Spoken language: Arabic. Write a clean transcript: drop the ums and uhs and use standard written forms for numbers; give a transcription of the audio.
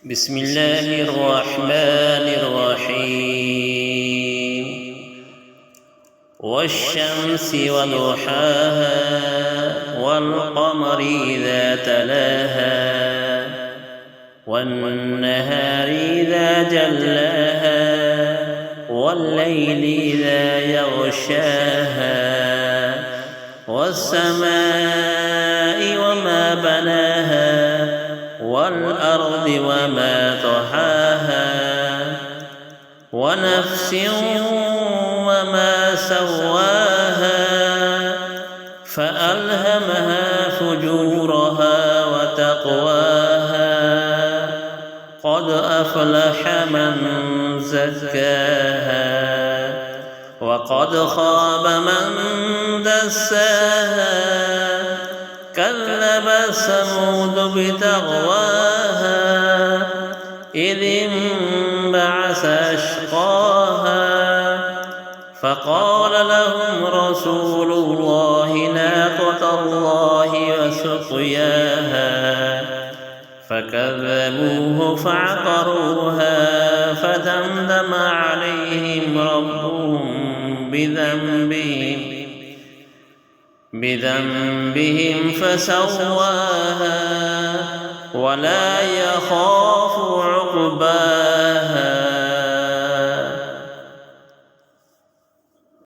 بسم الله الرحمن الرحيم والشمس وضحاها والقمر إذا تلاها والنهار إذا جلاها والليل إذا يغشاها والسماء وما بناها والأرض وما طحاها ونفس وما سواها فألهمها فجورها وتقواها قد أفلح من زكاها وقد خاب من دساها كذب ثمود بتقواها إذ انبعث أشقاها فقال لهم رسول الله ناقة الله وسقياها فكذبوه فعقروها فدمدم عليهم ربهم بذنبهم فسواها ولا يخاف